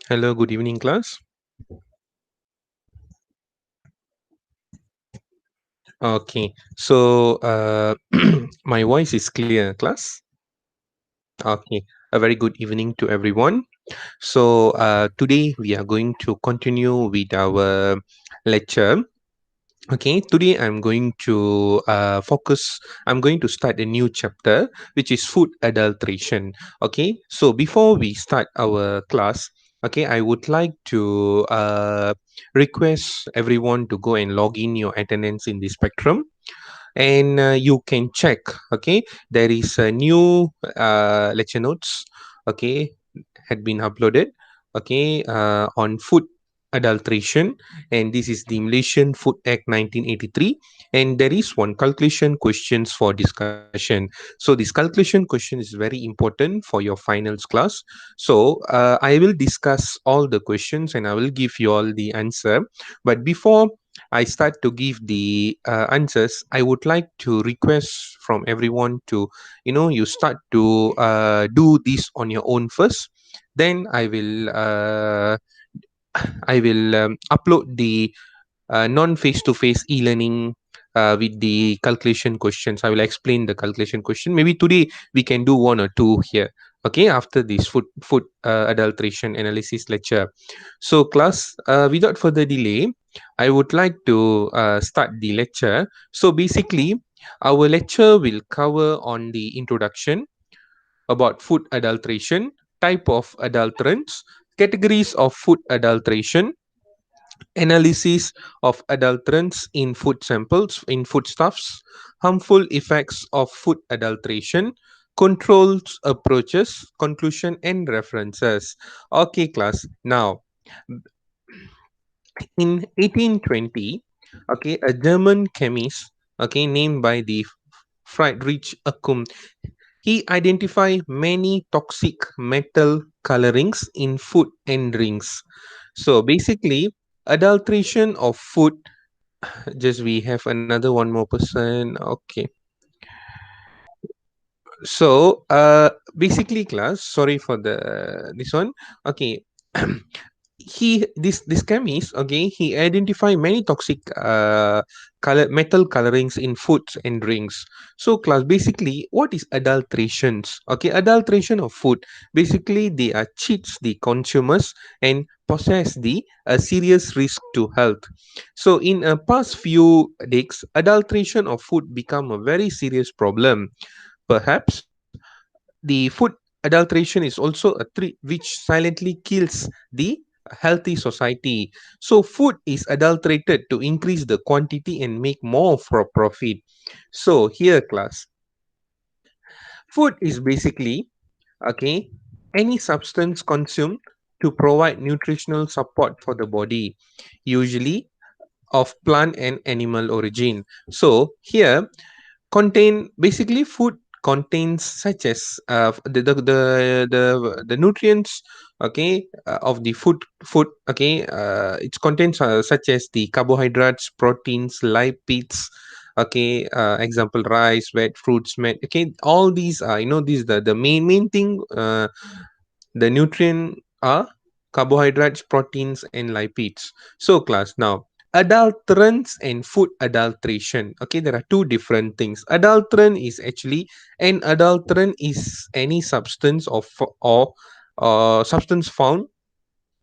Hello, good evening, class. Okay, so my voice is clear, class. Okay, a very good evening to everyone. So, today we are going to continue with our lecture. Okay, today I'm going to I'm going to start a new chapter, which is food adulteration. Okay, so before we start our class, okay, I would like to request everyone to go and log in your attendance in the spectrum, and you can check. Okay, there is a new lecture notes, okay, had been uploaded, okay, on food adulteration, and this is the Malaysian Food Act 1983, and there is one calculation questions for discussion. So this calculation question is very important for your finals class. So I will discuss all the questions and I will give you all the answer. But before I start to give the answers, I would like to request from everyone to, you start to do this on your own first. Then I will upload the non-face-to-face e-learning with the calculation questions. I will explain the calculation question. Maybe today we can do one or two here. Okay, after this food adulteration analysis lecture. So, class, without further delay, I would like to start the lecture. So, basically, our lecture will cover on the introduction about food adulteration, type of adulterants, categories of food adulteration, analysis of adulterants in food samples, in foodstuffs, harmful effects of food adulteration, controls approaches, conclusion, and references. Okay, class. Now, in 1820, okay, a German chemist, okay, named by the Friedrich Accum, he identified many toxic metal colorings in food and drinks. So basically, adulteration of food. Just we have another one more person. Okay. So basically, class, sorry for the this one. Okay. This chemist, okay, he identified many toxic metal colorings in foods and drinks. So class, basically, what is adulterations? Okay, adulteration of food, basically they are cheats the consumers and possess the serious risk to health. So in a past few decades, adulteration of food become a very serious problem. Perhaps the food adulteration is also a threat which silently kills the healthy society. So food is adulterated to increase the quantity and make more for profit. So here, class, food is basically, okay, any substance consumed to provide nutritional support for the body, usually of plant and animal origin. So here, contain basically food contains such as the nutrients, okay, of the food, okay, it contains such as the carbohydrates, proteins, lipids, okay, example rice, wet fruits, meat, okay, all these are, these the main thing, the nutrient are carbohydrates, proteins, and lipids. So, class, now adulterants and food adulteration. Okay, there are two different things. Adulterant is actually an adulterant is any substance or substance found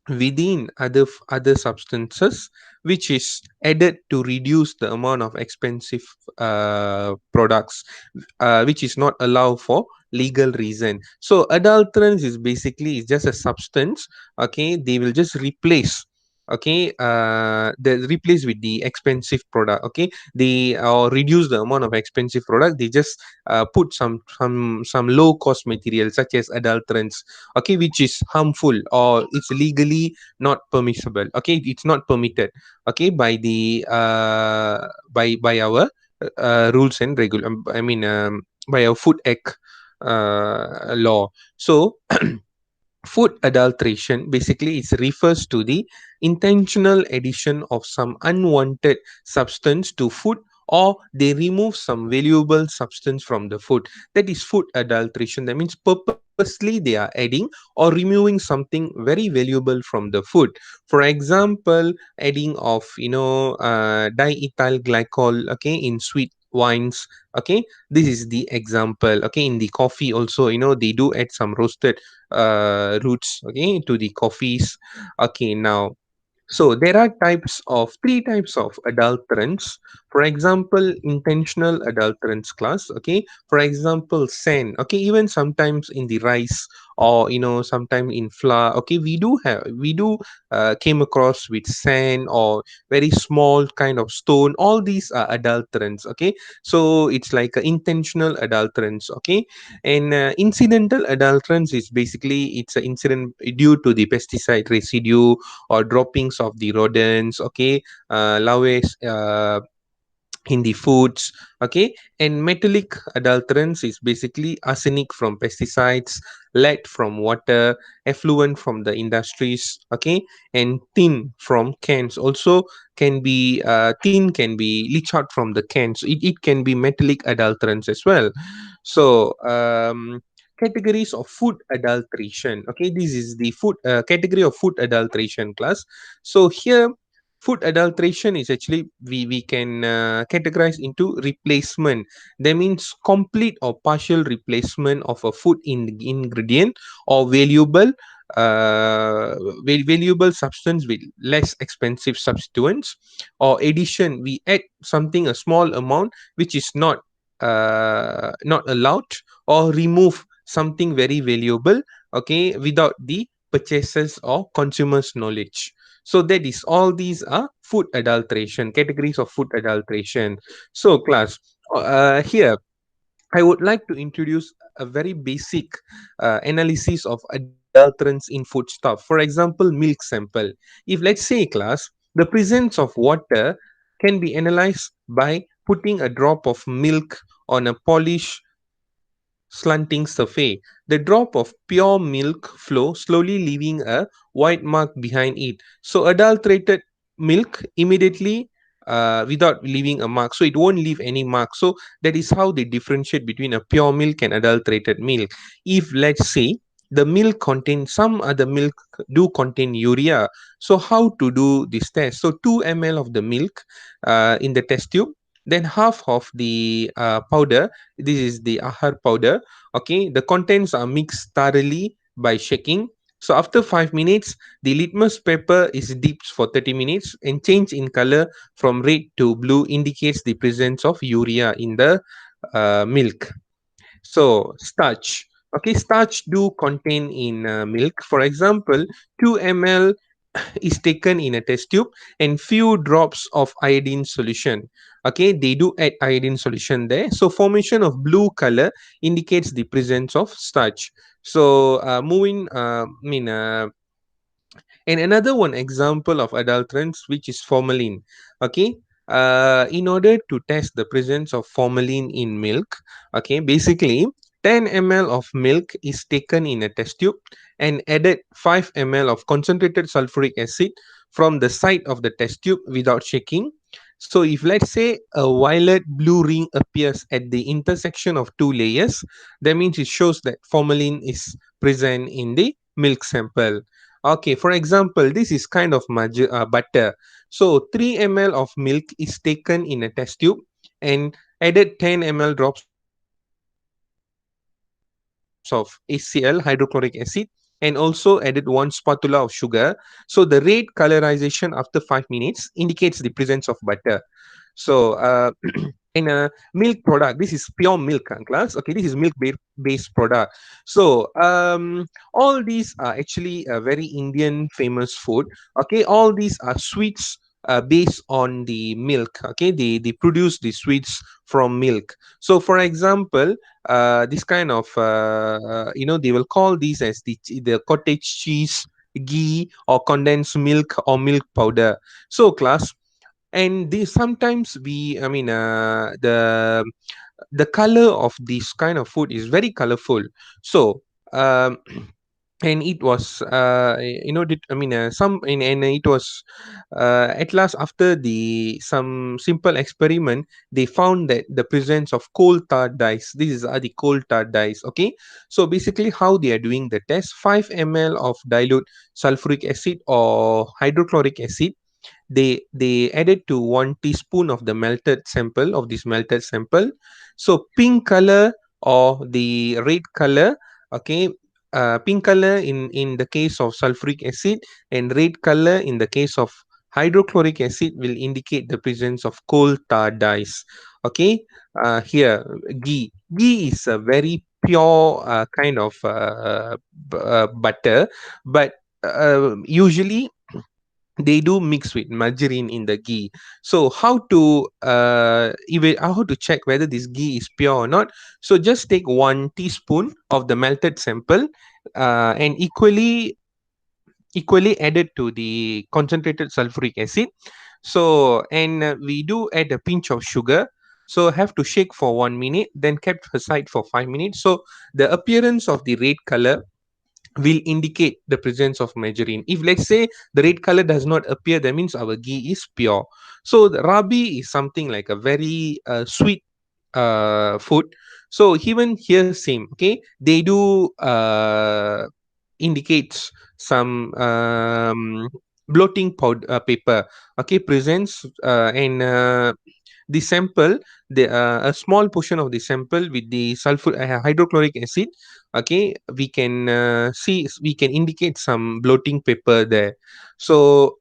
within other substances which is added to reduce the amount of expensive products, which is not allowed for legal reason. So adulterants is basically is just a substance, okay, they will just replace, okay, they replace with the expensive product, okay, they or reduce the amount of expensive product, they just put some low cost material such as adulterants, okay, which is harmful or it's legally not permissible, okay, it's not permitted, okay, by the by our rules and by our food act law. So food adulteration basically it refers to the intentional addition of some unwanted substance to food, or they remove some valuable substance from the food. That is food adulteration. That means purposely they are adding or removing something very valuable from the food. For example, adding of diethyl glycol, okay, in sweet wines. Okay, this is the example. Okay, in the coffee also, they do add some roasted roots, okay, to the coffees. Okay, now, so there are three types of adulterants. For example, intentional adulterants class. Okay. For example, sand. Okay. Even sometimes in the rice, or sometimes in flour. Okay. We do came across with sand or very small kind of stone. All these are adulterants. Okay. So it's like intentional adulterants. Okay. And incidental adulterants is basically it's an incident due to the pesticide residue or droppings of the rodents. Okay, laways in the foods. Okay, and metallic adulterants is basically arsenic from pesticides, lead from water, effluent from the industries. Okay, and tin from cans also tin can be leach out from the cans. It can be metallic adulterants as well. So categories of food adulteration. Okay, this is the food category of food adulteration class. So here, food adulteration is actually we can categorize into replacement. That means complete or partial replacement of a food ingredient or valuable substance with less expensive substituents, or addition, we add something a small amount which is not allowed, or remove something very valuable, okay, without the purchasers or consumers knowledge. So that is all these are food adulteration, categories of food adulteration. So class, here I would like to introduce a very basic analysis of adulterants in foodstuff. For example, milk sample. If let's say class, the presence of water can be analyzed by putting a drop of milk on a polished slanting surface. The drop of pure milk flow slowly leaving a white mark behind it. So adulterated milk immediately without leaving a mark. So it won't leave any mark. So that is how they differentiate between a pure milk and adulterated milk. If let's say the milk contain some other milk do contain urea. So how to do this test? So 2 ml of the milk in the test tube, then half of the powder. This is the ahar powder. Okay, the contents are mixed thoroughly by shaking. So after 5 minutes, the litmus paper is dipped for 30 minutes and change in color from red to blue indicates the presence of urea in the milk. So starch. Okay, starch do contain in milk. For example, 2 ml is taken in a test tube and few drops of iodine solution. Okay, they do add iodine solution there. So formation of blue color indicates the presence of starch. So moving I mean and another one example of adulterants, which is formalin. Okay, in order to test the presence of formalin in milk, okay, basically 10 ml of milk is taken in a test tube and added 5 ml of concentrated sulfuric acid from the side of the test tube without shaking. So if let's say a violet blue ring appears at the intersection of two layers, that means it shows that formalin is present in the milk sample. Okay, for example, this is kind of butter. So 3 ml of milk is taken in a test tube and added 10 ml drops of HCl, hydrochloric acid, and also added one spatula of sugar. So the red colorization after 5 minutes indicates the presence of butter. So and milk product, this is pure milk class. Okay, this is based product. So all these are actually a very Indian famous food. Okay, all these are sweets based on the milk. Okay, they produce the sweets from milk. So for example, this kind of they will call these as the cottage cheese, ghee, or condensed milk or milk powder. So class, and they sometimes we I mean the color of this kind of food is very colorful. So and it was I mean some and it was at last, after the some simple experiment, they found that the presence of coal tar dyes, these are the coal tar dyes. Okay, so basically how they are doing the test: 5 ml of dilute sulfuric acid or hydrochloric acid, they added to 1 teaspoon of the melted sample, of this melted sample. So pink color or the red color, okay, pink color in the case of sulfuric acid, and red color in the case of hydrochloric acid will indicate the presence of coal tar dyes. Okay, here ghee is a very pure kind of butter, but usually they do mix with margarine in the ghee. So how to how to check whether this ghee is pure or not? So just take 1 teaspoon of the melted sample, and equally added to the concentrated sulfuric acid. So, and we do add a pinch of sugar. So have to shake for 1 minute, then kept aside for 5 minutes. So the appearance of the red color will indicate the presence of margarine. If let's say the red color does not appear, that means our ghee is pure. So the rabi is something like a very sweet food. So even here same, okay, they do indicates some bloating powder paper, okay, presents and the sample, the a small portion of the sample with the sulfur hydrochloric acid, okay, we can see, we can indicate some bloating paper there. So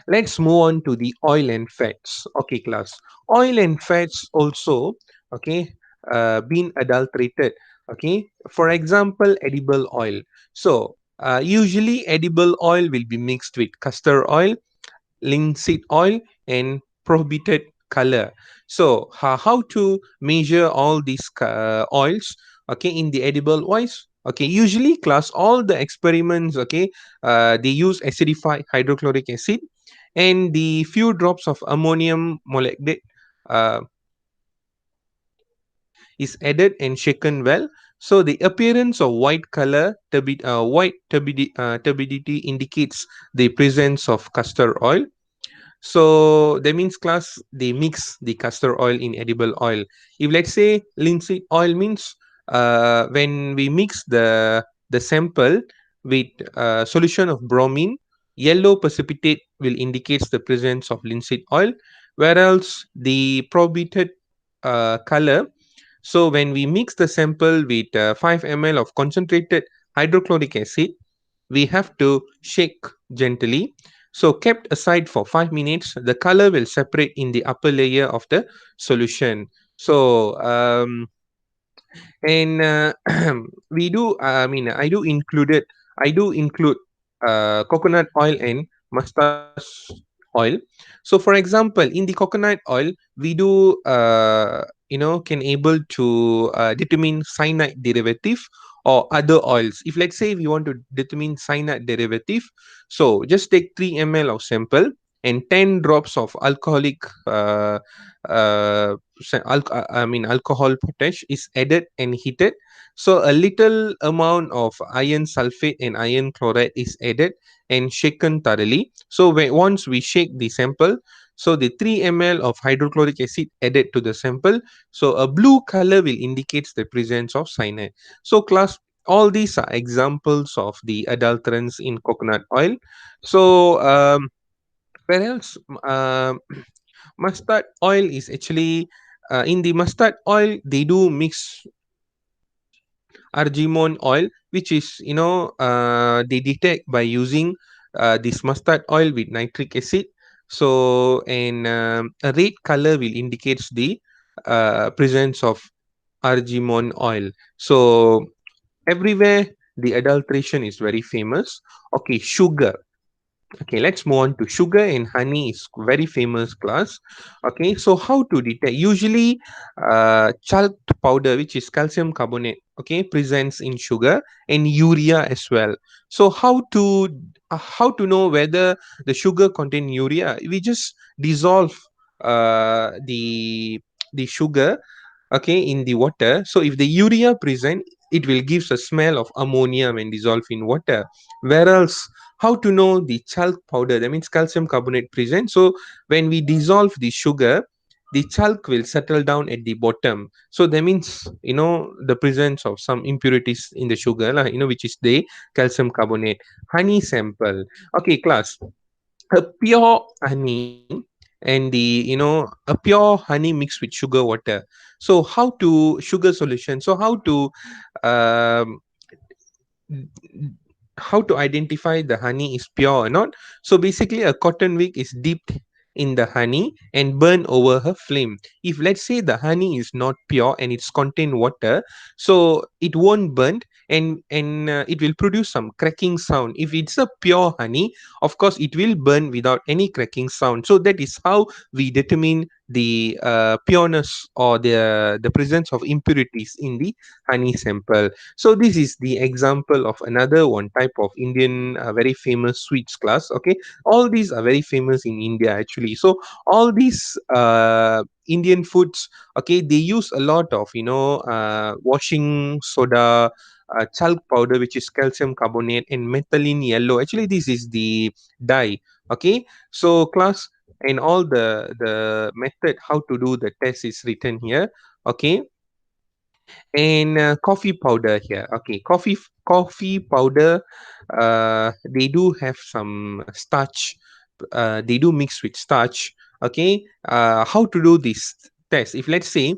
let's move on to the oil and fats. Okay, class. Oil and fats also, okay, been adulterated. Okay, for example, edible oil. So usually edible oil will be mixed with castor oil, linseed oil, and prohibited color. So how to measure all these oils, okay, in the edible oils? Okay, usually class, all the experiments, okay, they use acidified hydrochloric acid and the few drops of ammonium molybdate uh, is added and shaken well. So the appearance of white color, turbidity indicates the presence of castor oil. So that means class, they mix the castor oil in edible oil. If let's say linseed oil means when we mix the sample with solution of bromine, yellow precipitate will indicates the presence of linseed oil, whereas the prohibited color, so when we mix the sample with 5 ml of concentrated hydrochloric acid, we have to shake gently. So kept aside for 5 minutes, the color will separate in the upper layer of the solution. So and we do I mean I do include coconut oil and mustache oil. So for example, in the coconut oil, we do can able to determine cyanide derivative or other oils. If let's say we want to determine cyanide derivative, so just take 3 ml of sample and 10 drops of alcoholic alcohol potash is added and heated. So a little amount of iron sulfate and iron chloride is added and shaken thoroughly. So once we shake the sample, so the 3 ml of hydrochloric acid added to the sample, so a blue color will indicates the presence of cyanide. So class, all these are examples of the adulterants in coconut oil. So where else? Mustard oil is actually in the mustard oil they do mix argemone oil, which is they detect by using this mustard oil with nitric acid. So and a red color will indicates the presence of argemone oil. So everywhere the adulteration is very famous. Okay, sugar. Okay, let's move on to sugar and honey is very famous class. Okay, so how to detect? Usually, chalked powder, which is calcium carbonate, okay, presents in sugar and urea as well. So how to know whether the sugar contain urea? We just dissolve the sugar, okay, in the water. So if the urea present, it will gives a smell of ammonia when dissolved in water. Whereas, how to know the chalk powder, that means calcium carbonate present. So when we dissolve the sugar, the chalk will settle down at the bottom. So that means, the presence of some impurities in the sugar lah, which is the calcium carbonate. Honey sample. Okay, class, a pure honey and a pure honey mixed with sugar water. So how to sugar solution, so um how to identify the honey is pure or not. So basically, a cotton wick is dipped in the honey and burned over a flame. If let's say the honey is not pure and it's contain water, so it won't burn, and it will produce some cracking sound. If it's a pure honey, of course it will burn without any cracking sound. So that is how we determine the pureness or the presence of impurities in the honey sample. So this is the example of another one type of Indian very famous sweets class. Okay, all these are very famous in India actually. So all these Indian foods, okay, they use a lot of washing soda, chalk powder, which is calcium carbonate, and methylene yellow. Actually, this is the dye. Okay, so class, and all the method how to do the test is written here. Okay, and coffee powder here. Okay, coffee powder, they do have some starch, they do mix with starch. Okay, how to do this test? If let's say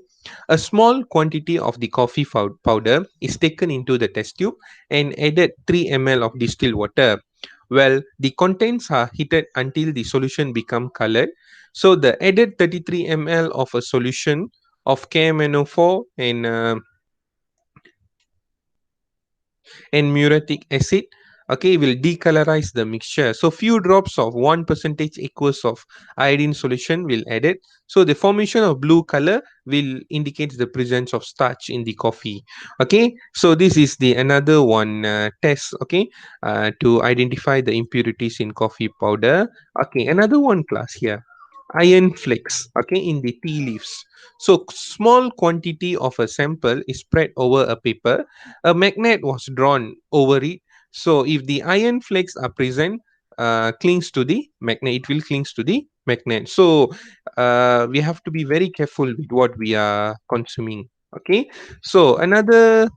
a small quantity of the coffee powder is taken into the test tube and added 3 ml of distilled water, well, the contents are heated until the solution become colored. So the added 33 ml of a solution of KMNO4 and muriatic acid, okay, will decolorize the mixture. So few drops of 1% equals of iodine solution will added. So the formation of blue color will indicate the presence of starch in the coffee. Okay, so this is the another one test, okay, to identify the impurities in coffee powder. Okay, another one class here, iron flakes, okay, in the tea leaves. So small quantity of a sample is spread over a paper, a magnet was drawn over it. So if the iron flakes are present, clings to the magnet, it will clings to the magnet. So we have to be very careful with what we are consuming. Okay, so another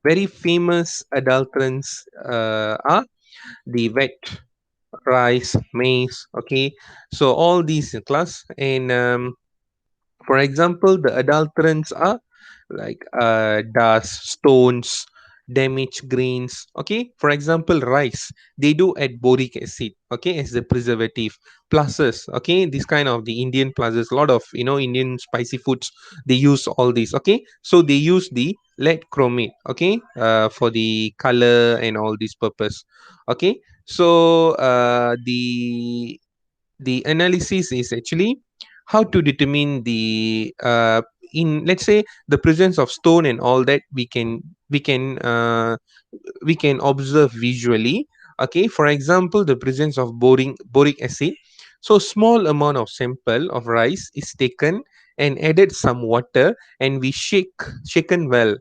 very famous adulterants are the wet rice, maize. Okay, so all these in class, and for example, the adulterants are like dust, stones, damaged grains. Okay, for example, rice, they do add boric acid, okay, as the preservative. Pluses, okay, this kind of the Indian pluses, a lot of Indian spicy foods, they use all these. Okay, so they use the lead chromate, okay, for the color and all this purpose. Okay, so the analysis is actually how to determine the in let's say the presence of stone and all that, we can observe visually. Okay, for example, the presence of boric acid. So small amount of sample of rice is taken and added some water, and we shaken well.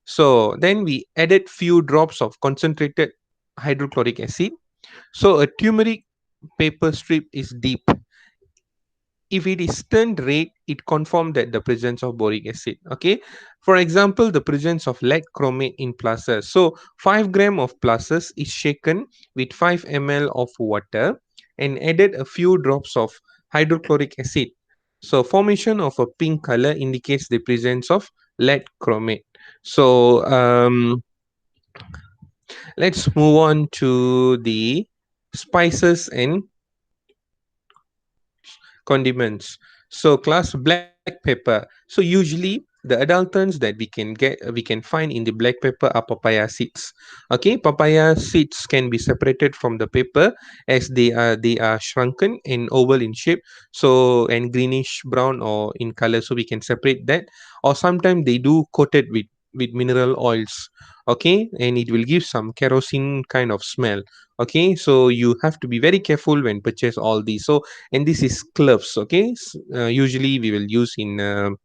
So then we added few drops of concentrated hydrochloric acid. So a turmeric paper strip is deep. If it is turned red, it confirms that the presence of boric acid. Okay, for example, the presence of lead chromate in plasters. So 5 gram of plasters is shaken with 5 ml of water and added a few drops of hydrochloric acid. So formation of a pink color indicates the presence of lead chromate. So let's move on to the spices and condiments. So class, black pepper. So usually the adulterants that we can find in the black pepper are papaya seeds. Okay, papaya seeds can be separated from the pepper as they are shrunken and oval in shape, so and greenish brown or in color, so we can separate that. Or sometimes they do coated with mineral oils. Okay, and it will give some kerosene kind of smell. Okay, so you have to be very careful when purchase all these. So, and this is cloves. Okay, usually we will use in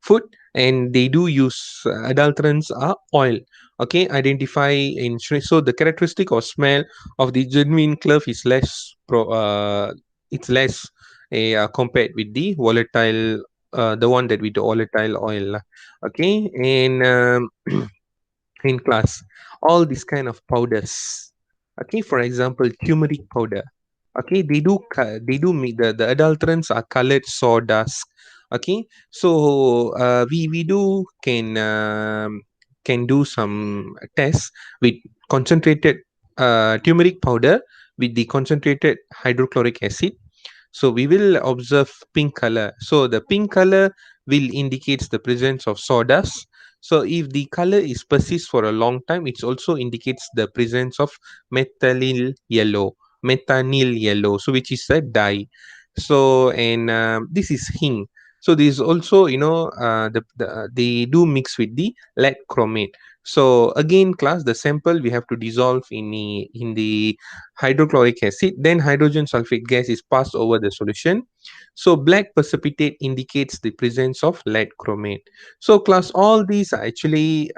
food. and they do use adulterants are oil. Okay, identify in so the characteristic or smell of the genuine clove is less it's less compared with the volatile, the one that with the volatile oil lah. Okay, and in class all these kind of powders, okay, for example turmeric powder, okay, they do make the adulterants are colored sawdust. Okay, so we do can do some tests with concentrated turmeric powder with the concentrated hydrochloric acid. So we will observe pink color. So the pink color will indicates the presence of sawdust. So if the color is persists for a long time, it also indicates the presence of methyl yellow, methanil yellow. So which is a dye. So and this is hing. So this is also they do mix with the lead chromate. So again, class the sample we have to dissolve in the hydrochloric acid, then hydrogen sulfate gas is passed over the solution. So black precipitate indicates the presence of lead chromate. So class, all these are actually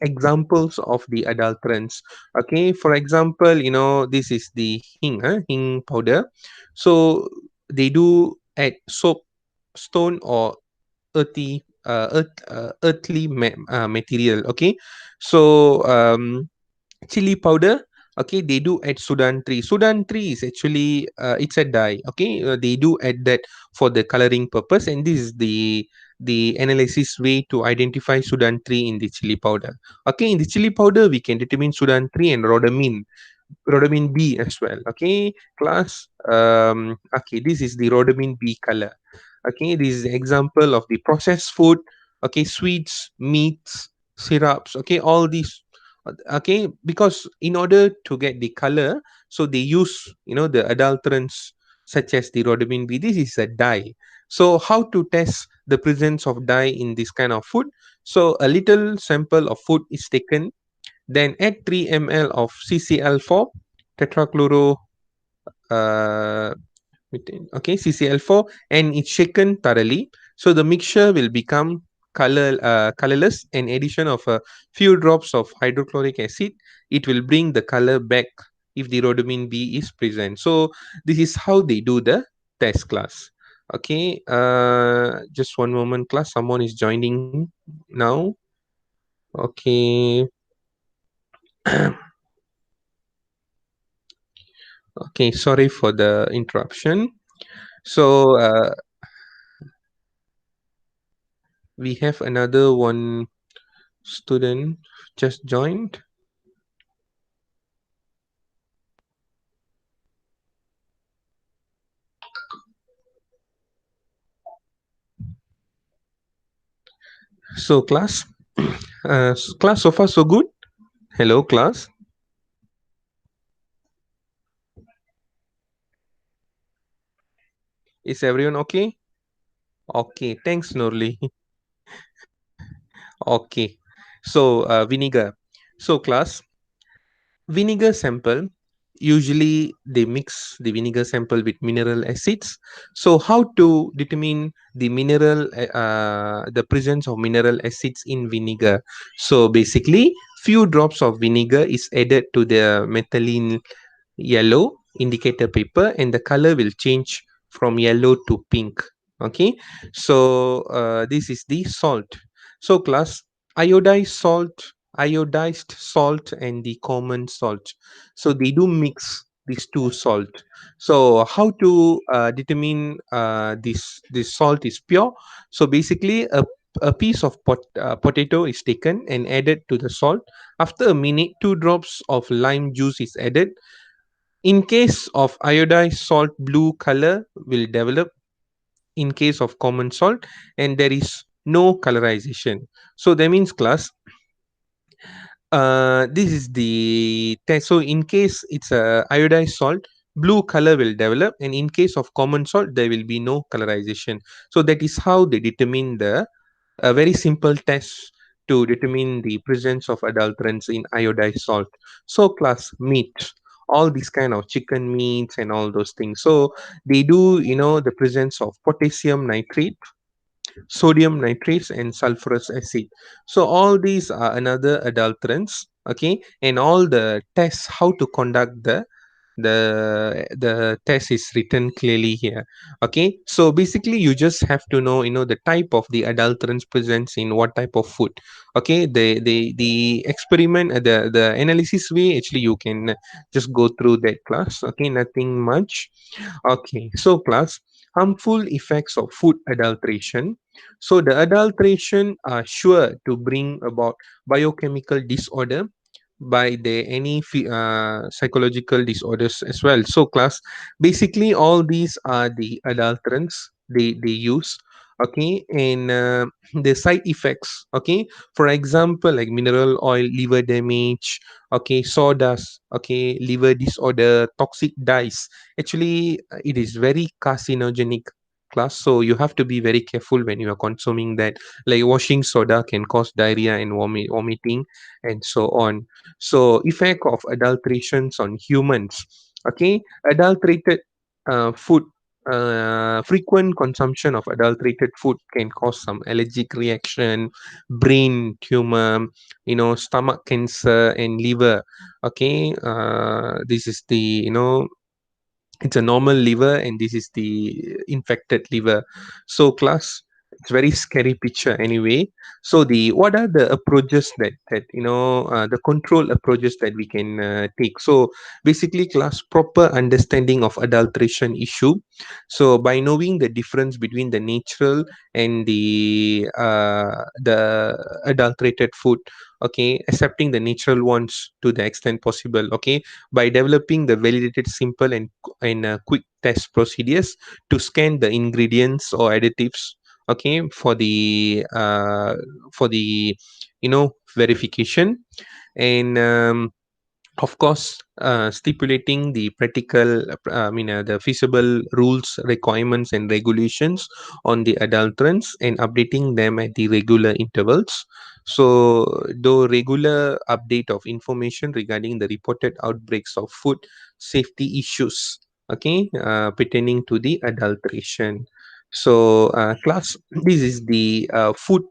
examples of the adulterants. Okay, for example, this is the hing powder. So they do add soap, stone, or earthly material. Okay, so chili powder, okay, they do add sudan tree. Sudan tree is actually it's a dye. Okay, they do add that for the coloring purpose, and this is the analysis way to identify sudan tree in the chili powder. Okay, in the chili powder we can determine sudan tree and rhodamine B as well. Okay, class. Okay, this is the rhodamine B color. Okay, this is the example of the processed food. Okay, sweets, meats, syrups. Okay, all these. Okay, because in order to get the color, so they use the adulterants such as the rhodamine B. This is a dye. So how to test the presence of dye in this kind of food? So a little sample of food is taken, then add 3 ml of CCl4 tetrachloro uh, okay, CCl4, and it's shaken thoroughly. So the mixture will become colorless, and addition of a few drops of hydrochloric acid, it will bring the color back if the rhodamine B is present. So this is how they do the test, class. Okay, just one moment, class. Someone is joining now. Okay. Okay, sorry for the interruption. So we have another one student just joined. So class, class so far so good. Hello class, is everyone okay? Okay, thanks Norli. Okay, so vinegar. So class, vinegar sample, usually they mix the vinegar sample with mineral acids. So how to determine the presence of mineral acids in vinegar? So basically few drops of vinegar is added to the methylene yellow indicator paper, and the color will change from yellow to pink. Okay, so this is the salt. So class, iodized salt, iodized salt, and the common salt, so they do mix these two salt. So how to determine this salt is pure? So basically a piece of potato is taken and added to the salt. After a minute, 2 drops of lime juice is added. In case of iodized salt, blue color will develop in case of common salt, and there is no colorization. So that means class, this is the test. So in case it's a iodized salt, blue color will develop, and in case of common salt, there will be no colorization. So that is how they determine the a very simple test to determine the presence of adulterants in iodized salt. So class, meat, all these kind of chicken meats and all those things. So they do, the presence of potassium nitrate, sodium nitrates, and sulfurous acid. So all these are another adulterants, okay, and all the tests how to conduct the test is written clearly here. Okay, so basically you just have to know, the type of the adulterants presents in what type of food. Okay, the experiment, the analysis way, actually you can just go through that class. Okay, nothing much. Okay, so class, harmful effects of food adulteration. So the adulteration are sure to bring about biochemical disorder by the any psychological disorders as well. So class, basically all these are the adulterants they use. Okay, and the side effects, okay, for example, like mineral oil liver damage, okay, sawdust, okay, liver disorder, toxic dyes. Actually, it is very carcinogenic class, so you have to be very careful when you are consuming that. Like washing soda can cause diarrhea and vomiting and so on. So effect of adulterations on humans. Okay, adulterated food. Frequent consumption of adulterated food can cause some allergic reaction, brain tumor, stomach cancer and liver. Okay, this is the it's a normal liver and this is the infected liver. So class, it's very scary picture anyway. So the what are the approaches that the control approaches that we can take. So basically class, proper understanding of adulteration issue. So by knowing the difference between the natural and the adulterated food, okay, accepting the natural ones to the extent possible. Okay, by developing the validated simple and quick test procedures to scan the ingredients or additives, okay, for the verification. And of course, stipulating the practical, the feasible rules, requirements, and regulations on the adulterants and updating them at the regular intervals. So, the regular update of information regarding the reported outbreaks of food safety issues, okay, pertaining to the adulteration. So, class, this is the food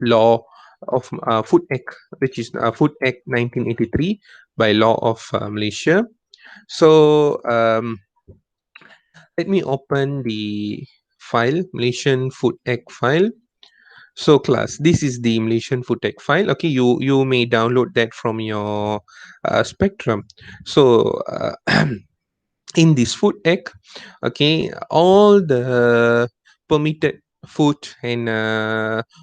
law of Food Act, which is Food Act 1983 by law of Malaysia. So let me open the file, Malaysian Food Act file. So class, this is the Malaysian Food Act file. Okay, you may download that from your Spectrum. So in this Food Act, okay, all the permitted food and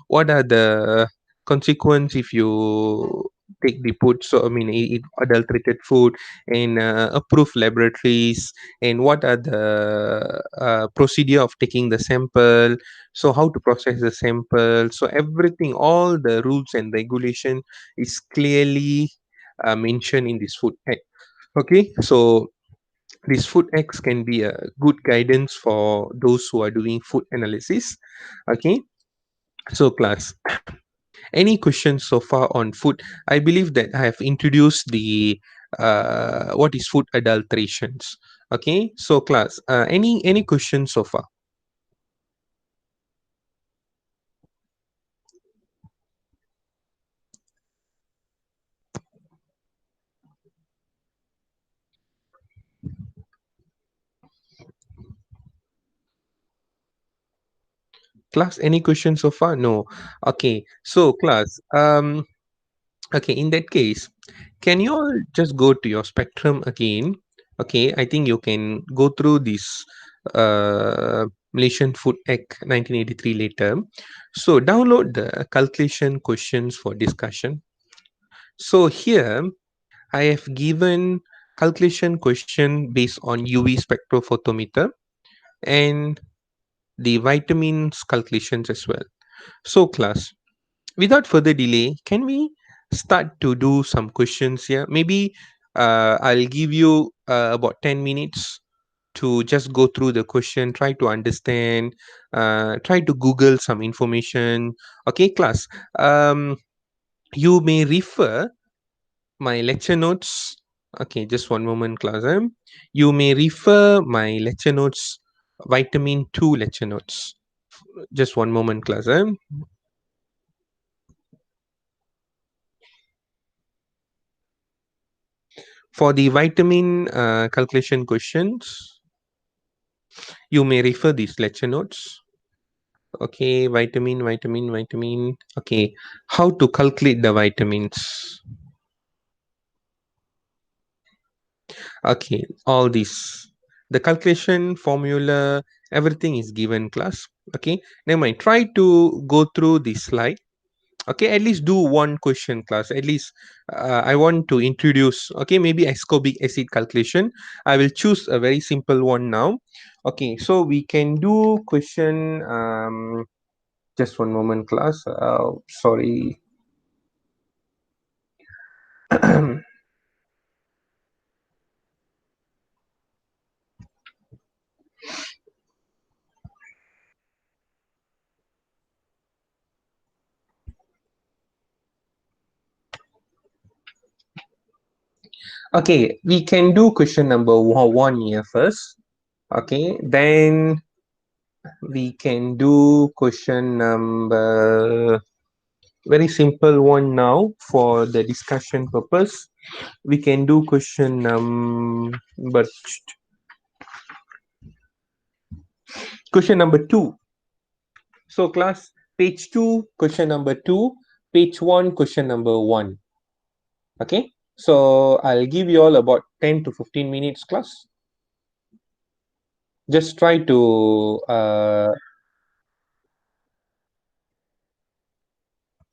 what are the consequence if you take the food. So I mean, eat adulterated food and approved laboratories, and what are the procedure of taking the sample, so how to process the sample, so everything, all the rules and regulation is clearly mentioned in this Food Act. Okay, so this food X can be a good guidance for those who are doing food analysis. Okay, so class, any questions so far on food? I believe that I have introduced the what is food adulterations. Okay, so class, any questions so far? Class, any questions so far? No. Okay, so class, okay, in that case, can you all just go to your Spectrum again? Okay, I think you can go through this Malaysian Food Act 1983 later. So download the calculation questions for discussion. So here I have given calculation question based on UV spectrophotometer and the vitamins calculations as well. So class, without further delay, can we start to do some questions here? Maybe I'll give you about 10 minutes to just go through the question, try to understand, try to Google some information. Okay, class. You may refer my lecture notes. Okay, just one moment, class. You may refer my lecture notes, vitamin 2 lecture notes. Just one moment, class. For the vitamin calculation questions, you may refer these lecture notes. Okay, vitamin. Okay, how to calculate the vitamins? Okay, all this. The calculation formula, everything is given, class. Okay, never mind. Try to go through this slide. Okay, at least do one question, class. At least I want to introduce. Okay, maybe ascorbic acid calculation. I will choose a very simple one now. Okay, so we can do question. Just one moment, class. Sorry. Okay, we can do question number one here first. Okay, then we can do question number very simple one now for the discussion purpose. We can do question number two. So class, page two, question number two, page one, question number one. Okay, so I'll give you all about 10 to 15 minutes, class. Just try to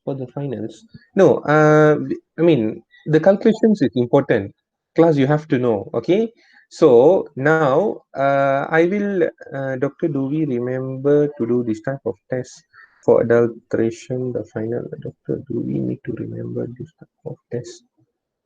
for the finals. No, I mean the calculations is important. Class, you have to know. Okay, so now I will. Doctor, do we remember to do this type of test for adulteration? The final, doctor, do we need to remember this type of test?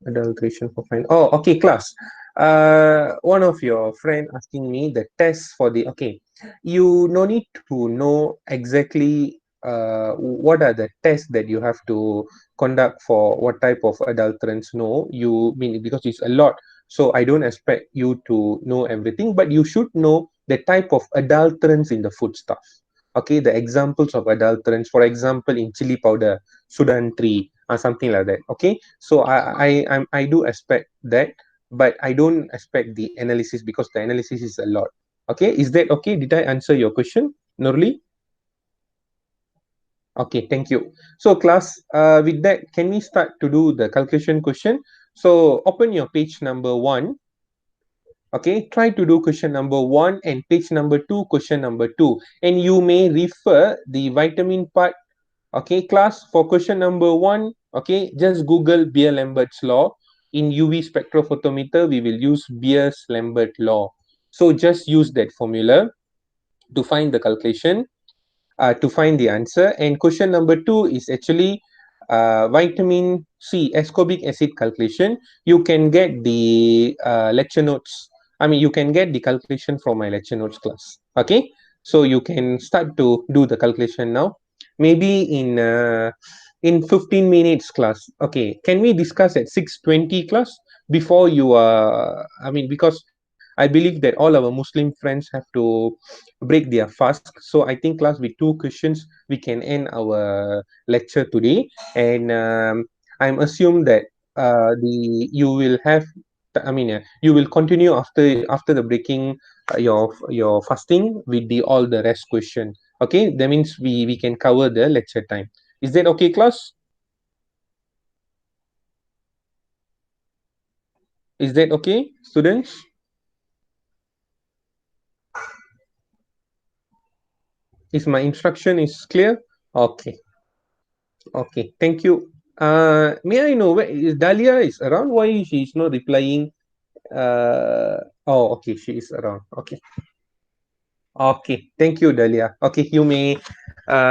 Adulteration for fine. Oh, okay, class. One of your friend asking me the test for the okay. You no need to know exactly what are the tests that you have to conduct for what type of adulterants. No, you mean because it's a lot. So I don't expect you to know everything, but you should know the type of adulterants in the foodstuff. Okay, the examples of adulterants, for example, in chili powder, Sudan tree, or something like that. Okay, so I do expect that, but I don't expect the analysis because the analysis is a lot. Okay, is that okay? Did I answer your question, Nurli? Okay, thank you. So class, with that, can we start to do the calculation question? So open your page number one. Okay, try to do question number one and page number two, question number two, and you may refer the vitamin part. Okay, class, for question number one, okay, just Google Beer-Lambert's law. In UV spectrophotometer, we will use Beer's-Lambert law. So just use that formula to find the calculation, to find the answer. And question number two is actually vitamin C, ascorbic acid calculation. You can get the lecture notes. I mean, you can get the calculation from my lecture notes class. Okay, so you can start to do the calculation now. Maybe in 15 minutes class. Okay, can we discuss at 6:20 class before you I mean, because I believe that all our Muslim friends have to break their fast. So I think class with two questions we can end our lecture today. And I'm assumed that the you will have. I mean, you will continue after the breaking your fasting with the all the rest question. Okay, that means we can cover the lecture time. Is that okay, class? Is that okay, students? Is my instruction is clear? Okay. Okay, thank you. May I know where is Dahlia is around? Why she is not replying? Oh, okay, she is around. Okay, okay, thank you, Dahlia. Okay, you may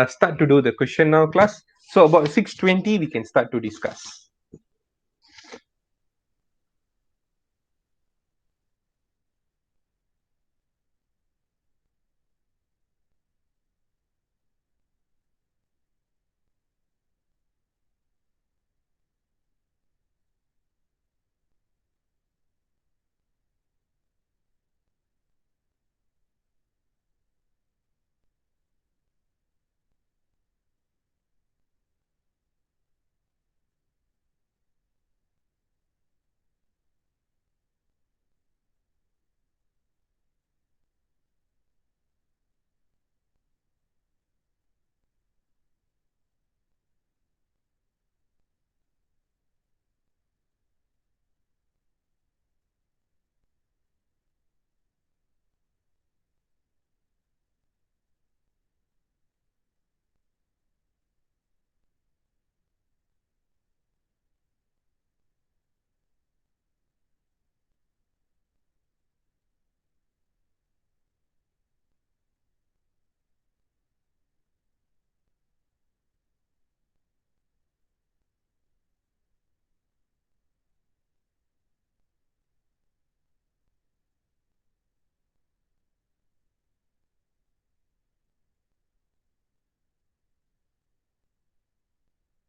start to do the question now, class. So about 6:20, we can start to discuss.